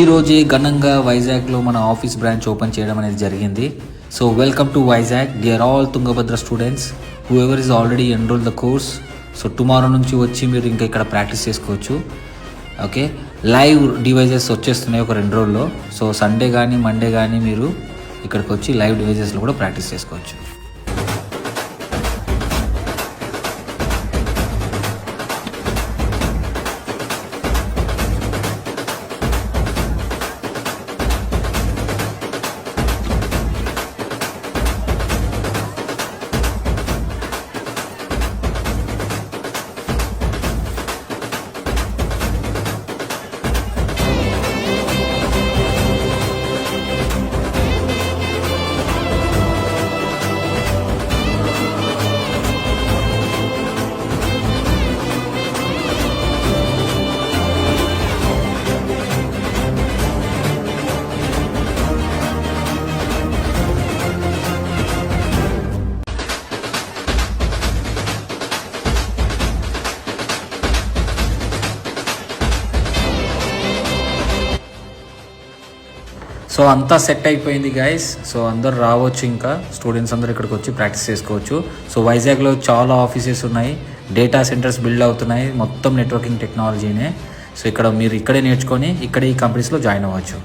ఈరోజు ఘనంగా వైజాగ్లో మన ఆఫీస్ బ్రాంచ్ ఓపెన్ చేయడం అనేది జరిగింది. So welcome to Vizag dear all Tungabhadra students who ever is already enrol the course. So tomorrow నుంచి వచ్చి మీరు ఇంకా ఇక్కడ ప్రాక్టీస్ చేసుకోవచ్చు. ఓకే, లైవ్ డివైజెస్ వచ్చేస్తున్నాయి ఒక 2 రోజుల్లో. సో సండే కానీ మండే కానీ మీరు ఇక్కడికి వచ్చి లైవ్ డివైజెస్లో కూడా ప్రాక్టీస్ చేసుకోవచ్చు. సో అంతా సెట్ అయిపోయింది గైస్. సో అందరు రావచ్చు, ఇంకా స్టూడెంట్స్ అందరూ ఇక్కడికి వచ్చి ప్రాక్టీస్ చేసుకోవచ్చు. సో వైజాగ్లో చాలా ఆఫీసెస్ ఉన్నాయి, డేటా సెంటర్స్ బిల్డ్ అవుతున్నాయి, మొత్తం నెట్వర్కింగ్ టెక్నాలజీనే. సో ఇక్కడ మీరు ఇక్కడే నేర్చుకొని ఇక్కడే ఈ కంపెనీస్లో జాయిన్ అవ్వచ్చు.